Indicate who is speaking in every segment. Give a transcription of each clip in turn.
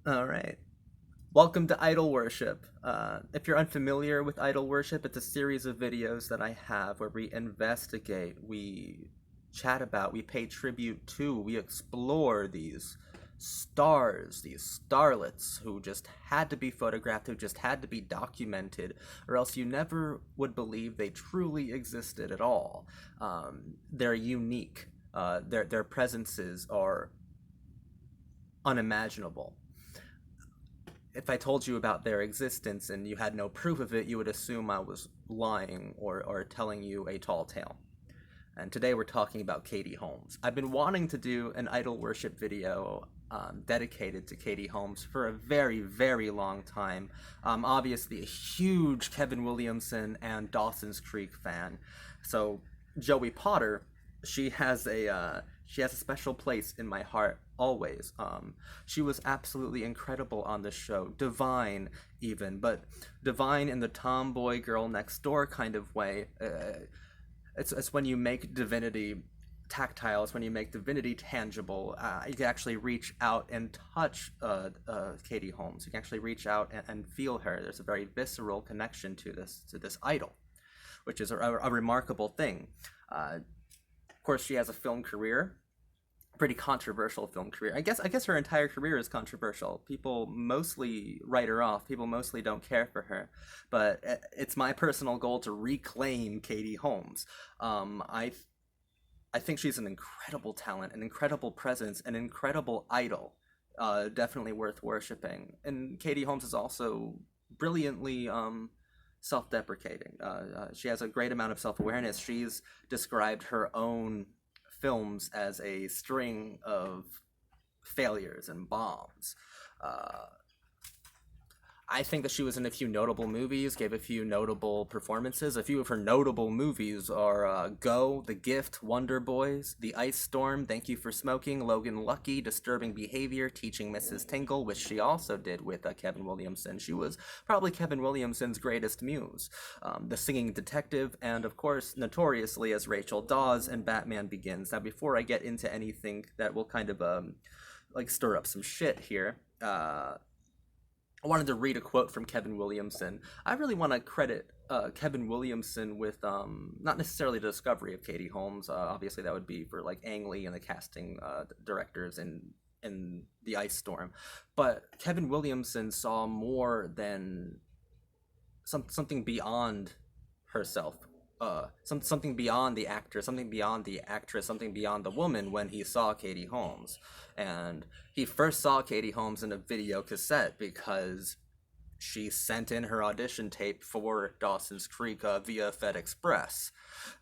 Speaker 1: All right. Welcome to Idol Worship. If you're unfamiliar with Idol Worship, it's a series of videos that I have where we investigate, we chat about, we pay tribute to, we explore these stars, these starlets who just had to be photographed, who just had to be documented, or else you never would believe they truly existed at all. They're unique. Their presences are unimaginable. If I told you about their existence and you had no proof of it, you would assume I was lying or telling you a tall tale. And today we're talking about Katie Holmes. I've been wanting to do an idol worship video dedicated to Katie Holmes for a very, very long time. Obviously, a huge Kevin Williamson and Dawson's Creek fan. So Joey Potter, she has a special place in my heart always. She was absolutely incredible on the show, divine even, but divine in the tomboy girl next door kind of way. It's when you make divinity tactile. It's when you make divinity tangible. You can actually reach out and touch Katie Holmes. You can actually reach out and feel her. There's a very visceral connection to this idol, which is a remarkable thing. Of course, she has a film career, pretty controversial film career. I guess her entire career is controversial. People mostly write her off. People mostly don't care for her. But it's my personal goal to reclaim Katie Holmes. I think she's an incredible talent, an incredible presence, an incredible idol. Definitely worth worshiping. And Katie Holmes is also brilliantly self-deprecating. She has a great amount of self-awareness. She's described her own films as a string of failures and bombs. Uh, I think that she was in a few notable movies, gave a few notable performances. A few of her notable movies are Go, The Gift, Wonder Boys, The Ice Storm, Thank You for Smoking, Logan Lucky, Disturbing Behavior, Teaching Mrs. Tingle, which she also did with Kevin Williamson. She was probably Kevin Williamson's greatest muse. The Singing Detective, and of course, notoriously as Rachel Dawes in Batman Begins. Now, before I get into anything that will kind of like stir up some shit here, I wanted to read a quote from Kevin Williamson. I really want to credit Kevin Williamson with not necessarily the discovery of Katie Holmes. Obviously, that would be for like Ang Lee and the casting directors in the Ice Storm. But Kevin Williamson saw more than something beyond herself. Something beyond the actor, something beyond the actress, something beyond the woman when he saw Katie Holmes. And he first saw Katie Holmes in a video cassette because she sent in her audition tape for Dawson's Creek via FedExpress,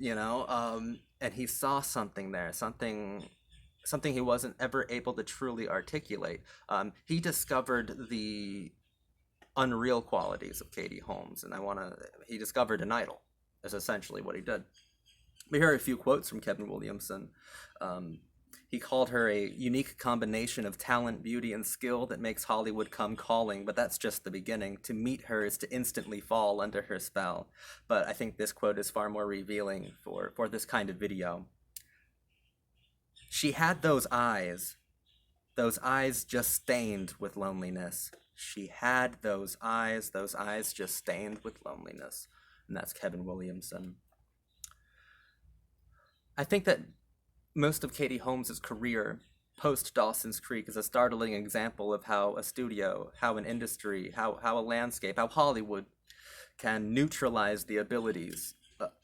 Speaker 1: and he saw something there, something he wasn't ever able to truly articulate. He discovered the unreal qualities of Katie Holmes, and he discovered an idol. Is essentially what he did. We hear a few quotes from Kevin Williamson. He called her a unique combination of talent, beauty, and skill that makes Hollywood come calling, but that's just the beginning. To meet her is to instantly fall under her spell. But I think this quote is far more revealing for this kind of video. She had those eyes just stained with loneliness. She had those eyes just stained with loneliness. And that's Kevin Williamson. I think that most of Katie Holmes' career post Dawson's Creek is a startling example of how a studio, how an industry, how a landscape, how Hollywood can neutralize the abilities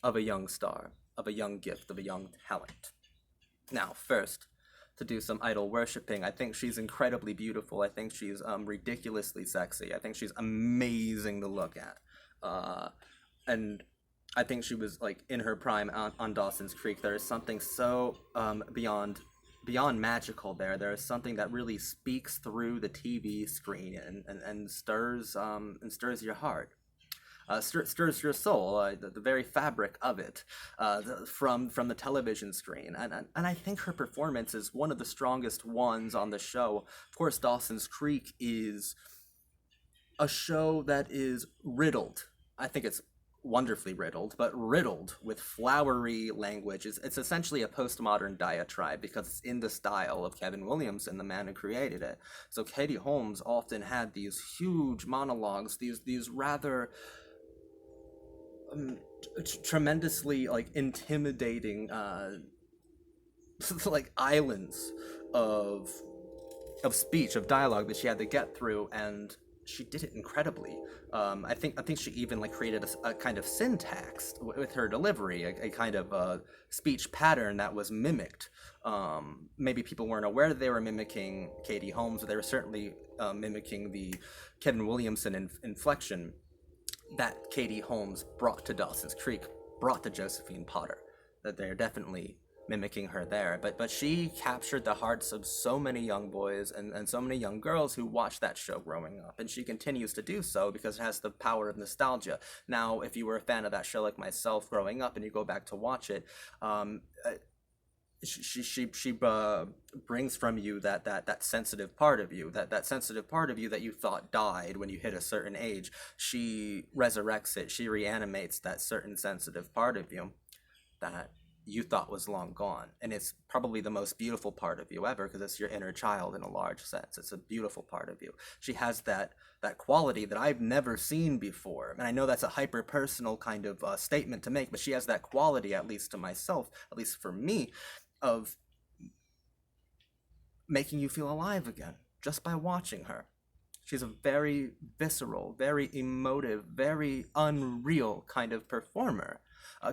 Speaker 1: of a young star, of a young gift, of a young talent. Now, first, to do some idol worshipping, I think she's incredibly beautiful. I think she's ridiculously sexy. I think she's amazing to look at. And I think she was like in her prime on Dawson's Creek. There is something so beyond magical there. There is something that really speaks through the TV screen and stirs your heart. Stirs your soul, the very fabric of it, from the television screen, and I think her performance is one of the strongest ones on the show. Of course, Dawson's Creek is a show that is riddled. I think it's wonderfully riddled, but riddled with flowery language. It's essentially a postmodern diatribe because it's in the style of Kevin Williamson, the man who created it. So Katie Holmes often had these huge monologues, these rather tremendously like intimidating like islands of speech, of dialogue that she had to get through, and she did it incredibly. I think she even like created a kind of syntax with her delivery, a kind of speech pattern that was mimicked. Maybe people weren't aware that they were mimicking Katie Holmes, but they were certainly mimicking the Kevin Williamson inflection that Katie Holmes brought to Dawson's Creek, brought to Josephine Potter. That they're definitely mimicking her there. But she captured the hearts of so many young boys and so many young girls who watched that show growing up. And she continues to do so because it has the power of nostalgia. Now, if you were a fan of that show like myself growing up and you go back to watch it, she brings from you that sensitive part of you, that sensitive part of you that you thought died when you hit a certain age. She resurrects it. She reanimates that certain sensitive part of you that you thought was long gone. And it's probably the most beautiful part of you ever because it's your inner child in a large sense. It's a beautiful part of you. She has that quality that I've never seen before. And I know that's a hyper personal kind of statement to make, but she has that quality, at least to myself, at least for me, of making you feel alive again just by watching her. She's a very visceral, very emotive, very unreal kind of performer.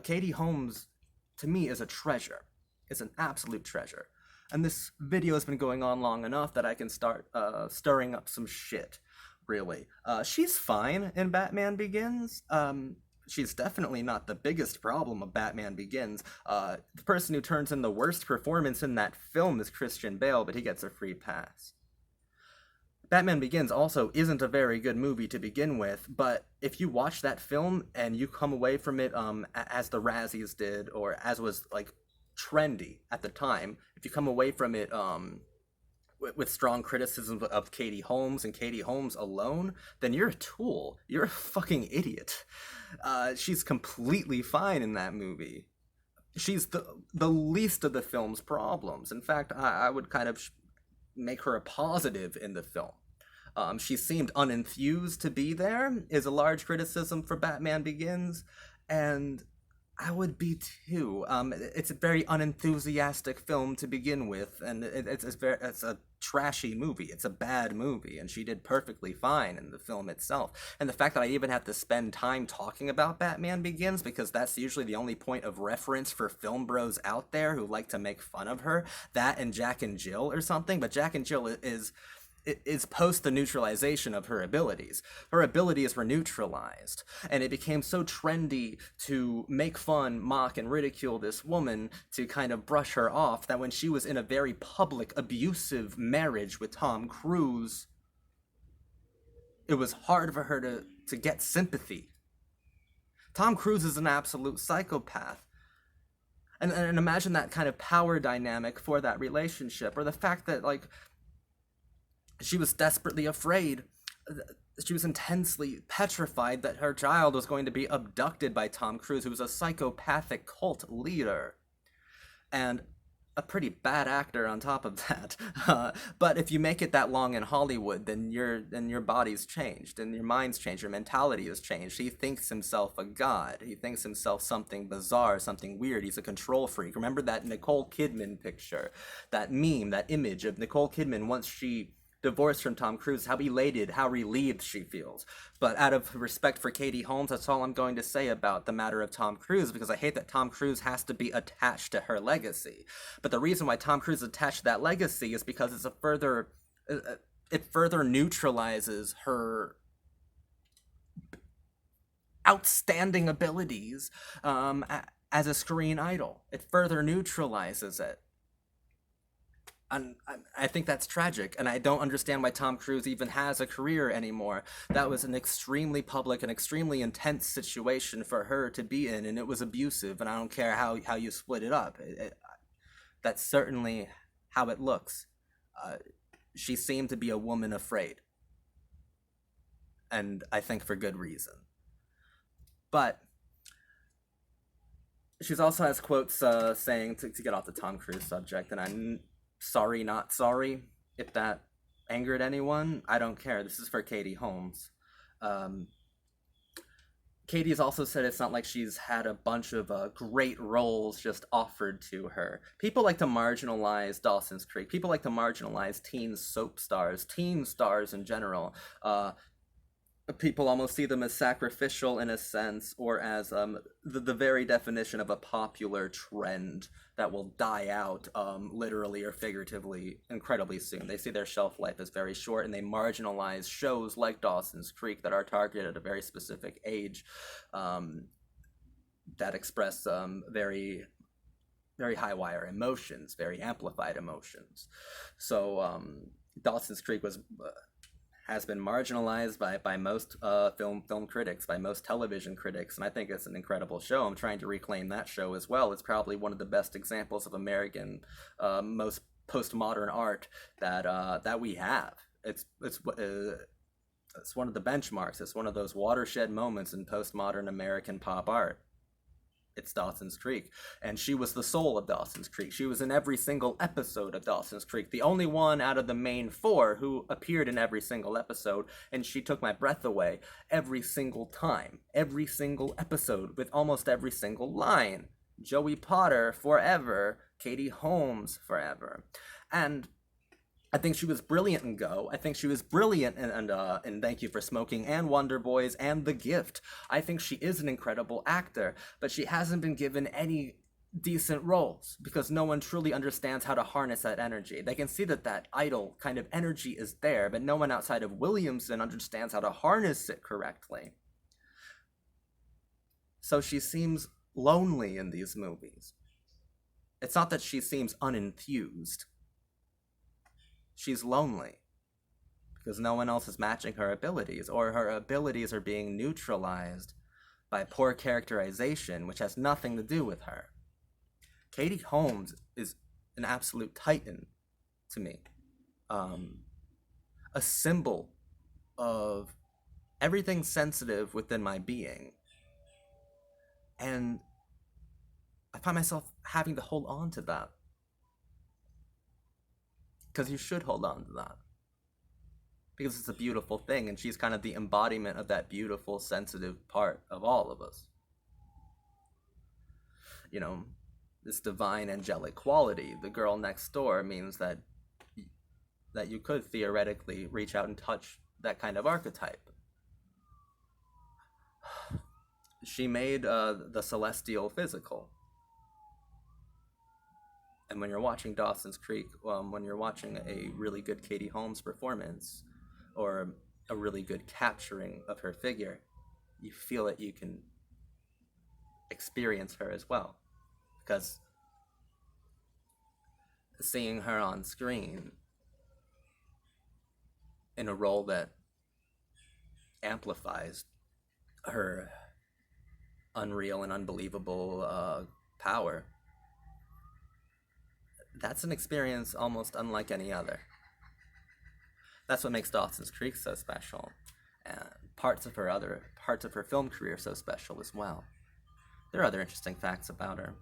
Speaker 1: Katie Holmes, to me, is a treasure. It's an absolute treasure. And this video has been going on long enough that I can start stirring up some shit, really. She's fine in Batman Begins. She's definitely not the biggest problem of Batman Begins. The person who turns in the worst performance in that film is Christian Bale, but he gets a free pass. Batman Begins also isn't a very good movie to begin with, but if you watch that film and you come away from it as the Razzies did, or as was like trendy at the time, if you come away from it with strong criticism of Katie Holmes and Katie Holmes alone, then you're a tool. You're a fucking idiot. She's completely fine in that movie. She's the least of the film's problems. In fact, I would kind of make her a positive in the film. She seemed unenthused to be there, is a large criticism for Batman Begins, and I would be too. It's a very unenthusiastic film to begin with, and it's a trashy movie. It's a bad movie, and she did perfectly fine in the film itself. And the fact that I even have to spend time talking about Batman Begins, because that's usually the only point of reference for film bros out there who like to make fun of her, that and Jack and Jill or something, but Jack and Jill is post the neutralization of her abilities. Her abilities were neutralized, and it became so trendy to make fun, mock, and ridicule this woman, to kind of brush her off, that when she was in a very public, abusive marriage with Tom Cruise, it was hard for her to get sympathy. Tom Cruise is an absolute psychopath. And imagine that kind of power dynamic for that relationship, or the fact that, like, she was desperately afraid. She was intensely petrified that her child was going to be abducted by Tom Cruise, who was a psychopathic cult leader. And a pretty bad actor on top of that. But if you make it that long in Hollywood, then your body's changed, and your mind's changed, your mentality has changed. He thinks himself a god. He thinks himself something bizarre, something weird. He's a control freak. Remember that Nicole Kidman picture, that meme, that image of Nicole Kidman once she divorced from Tom Cruise, how elated, how relieved she feels. But out of respect for Katie Holmes, that's all I'm going to say about the matter of Tom Cruise, because I hate that Tom Cruise has to be attached to her legacy. But the reason why Tom Cruise is attached to that legacy is because it further neutralizes her outstanding abilities as a screen idol. It further neutralizes it. And I think that's tragic, and I don't understand why Tom Cruise even has a career anymore. That was an extremely public and extremely intense situation for her to be in, and it was abusive, and I don't care how you split it up. That's certainly how it looks. She seemed to be a woman afraid, and I think for good reason. But She's also has quotes saying to get off the Tom Cruise subject, and I'm sorry, not sorry. If that angered anyone, I don't care. This is for Katie Holmes. Um, Katie's also said it's not like she's had a bunch of great roles just offered to her. People like to marginalize Dawson's Creek. People like to marginalize teen soap stars, teen stars in general. People almost see them as sacrificial in a sense, or as the very definition of a popular trend that will die out, literally or figuratively, incredibly soon. They see their shelf life as very short, and they marginalize shows like Dawson's Creek that are targeted at a very specific age, that express very very high wire emotions, very amplified emotions. So Dawson's Creek was has been marginalized by most film critics, by most television critics, and I think it's an incredible show. I'm trying to reclaim that show as well. It's probably one of the best examples of American most postmodern art that we have. It's one of the benchmarks. It's one of those watershed moments in postmodern American pop art. It's Dawson's Creek. And she was the soul of Dawson's Creek. She was in every single episode of Dawson's Creek, the only one out of the main four who appeared in every single episode, and she took my breath away every single time, every single episode, with almost every single line. Joey Potter forever, Katie Holmes forever. And I think she was brilliant in Go. I think she was brilliant in Thank You for Smoking and Wonder Boys and The Gift. I think she is an incredible actor, but she hasn't been given any decent roles because no one truly understands how to harness that energy. They can see that idol kind of energy is there, but no one outside of Williamson understands how to harness it correctly. So she seems lonely in these movies. It's not that she seems unenthused. She's lonely because no one else is matching her abilities, or her abilities are being neutralized by poor characterization, which has nothing to do with her. Katie Holmes is an absolute titan to me. A symbol of everything sensitive within my being. And I find myself having to hold on to that. Because you should hold on to that. Because it's a beautiful thing, and she's kind of the embodiment of that beautiful, sensitive part of all of us. You know, this divine, angelic quality, the girl next door, means that you could theoretically reach out and touch that kind of archetype. She made the celestial physical. And when you're watching Dawson's Creek, when you're watching a really good Katie Holmes performance, or a really good capturing of her figure, you feel that you can experience her as well. Because seeing her on screen in a role that amplifies her unreal and unbelievable power, that's an experience almost unlike any other. That's what makes Dawson's Creek so special, and parts of her film career so special as well. There are other interesting facts about her.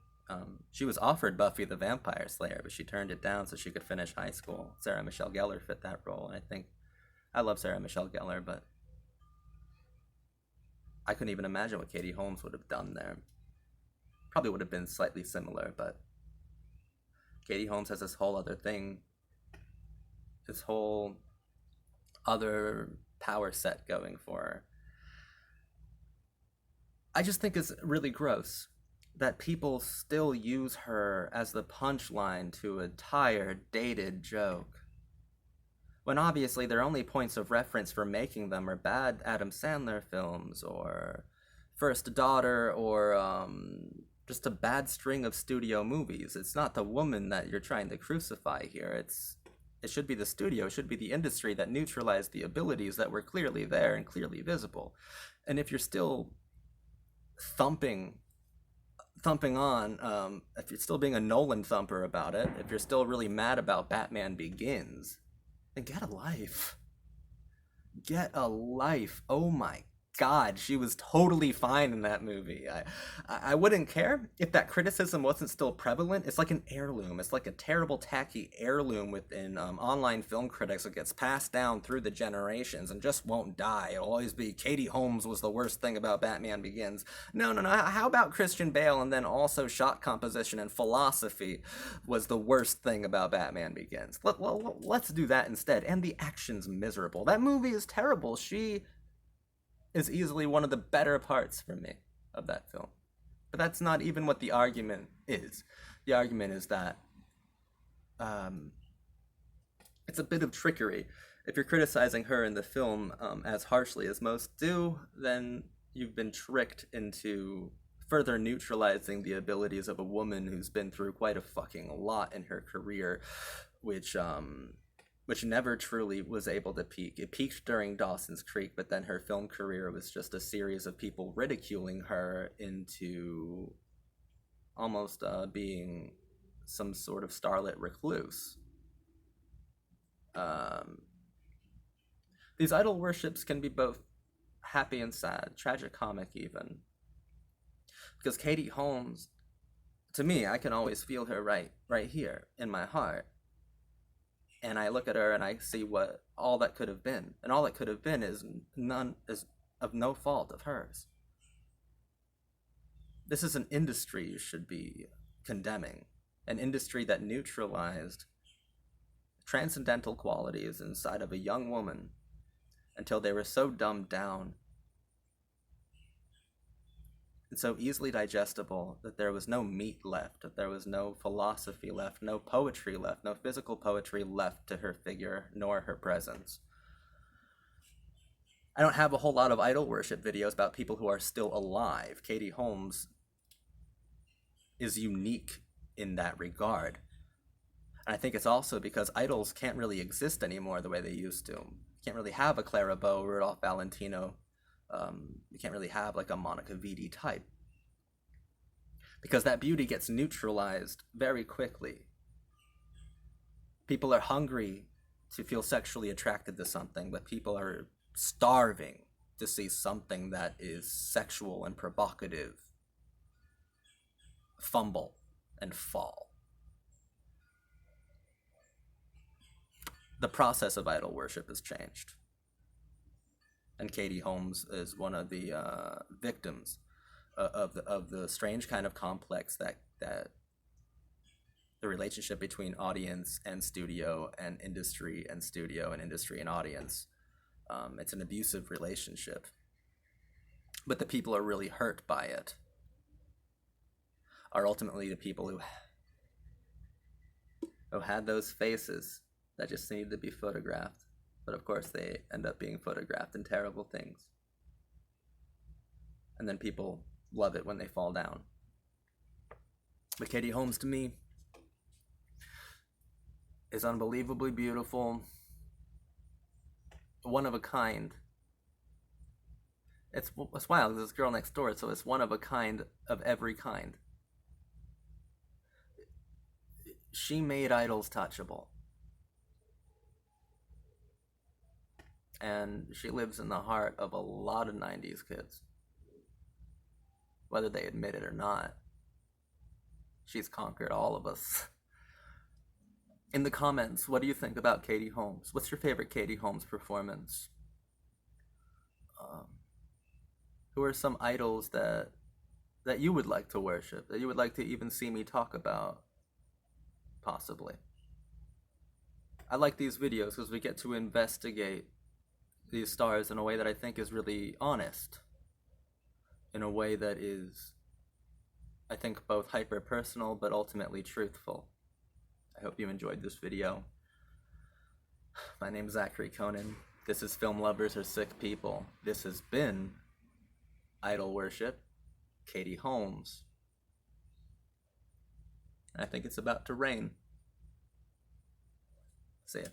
Speaker 1: She was offered Buffy the Vampire Slayer, but she turned it down so she could finish high school. Sarah Michelle Gellar fit that role, and I love Sarah Michelle Gellar, but I couldn't even imagine what Katie Holmes would have done there. Probably would have been slightly similar, but Katie Holmes has this whole other thing, this whole other power set going for her. I just think it's really gross that people still use her as the punchline to a tired, dated joke, when obviously their only points of reference for making them are bad Adam Sandler films, or First Daughter, or just a bad string of studio movies. It's not the woman that you're trying to crucify here. It should be the studio, it should be the industry that neutralized the abilities that were clearly there and clearly visible. And if you're still thumping on, if you're still being a Nolan thumper about it, if you're still really mad about Batman Begins, then get a life. Get a life. Oh my God, she was totally fine in that movie. I wouldn't care if that criticism wasn't still prevalent. It's like an heirloom. It's like a terrible, tacky heirloom within online film critics that gets passed down through the generations and just won't die. It'll always be Katie Holmes was the worst thing about Batman Begins. No, no, no. How about Christian Bale and then also shot composition and philosophy was the worst thing about Batman Begins? Let's do that instead. And the action's miserable. That movie is terrible. She is easily one of the better parts for me of that film. But that's not even what the argument is. The argument is that it's a bit of trickery. If you're criticizing her in the film as harshly as most do, then you've been tricked into further neutralizing the abilities of a woman who's been through quite a fucking lot in her career, which never truly was able to peak. It peaked during Dawson's Creek, but then her film career was just a series of people ridiculing her into almost being some sort of starlet recluse. These idol worships can be both happy and sad, tragicomic even. Because Katie Holmes, to me, I can always feel her right here in my heart. And I look at her and I see what all that could have been. And all that could have been is of no fault of hers. This is an industry you should be condemning. An industry that neutralized transcendental qualities inside of a young woman until they were so dumbed down and so easily digestible that there was no meat left, that there was no philosophy left, no poetry left, no physical poetry left to her figure, nor her presence. I don't have a whole lot of idol worship videos about people who are still alive. Katie Holmes is unique in that regard. And I think it's also because idols can't really exist anymore the way they used to. You can't really have a Clara Bow, Rudolph Valentino. You can't really have like a Monica Vitti type. Because that beauty gets neutralized very quickly. People are hungry to feel sexually attracted to something, but people are starving to see something that is sexual and provocative fumble and fall. The process of idol worship has changed. And Katie Holmes is one of the victims of the strange kind of complex that the relationship between audience and studio and industry and studio and industry and audience. It's an abusive relationship. But the people who are really hurt by it are ultimately the people who had those faces that just needed to be photographed. But of course they end up being photographed in terrible things. And then people love it when they fall down. But Katie Holmes, to me, is unbelievably beautiful, one of a kind. It's wild, this girl next door, so it's one of a kind of every kind. She made idols touchable. And she lives in the heart of a lot of 90s kids. Whether they admit it or not, she's conquered all of us. In the comments, what do you think about Katie Holmes? What's your favorite Katie Holmes performance? Who are some idols that you would like to worship, that you would like to even see me talk about, possibly? I like these videos because we get to investigate these stars in a way that I think is really honest, in a way that is, I think, both hyper-personal but ultimately truthful. I hope you enjoyed this video. My name is Zachary Conan. This is Film Lovers Are Sick People. This has been Idol Worship, Katie Holmes. I think it's about to rain. See ya.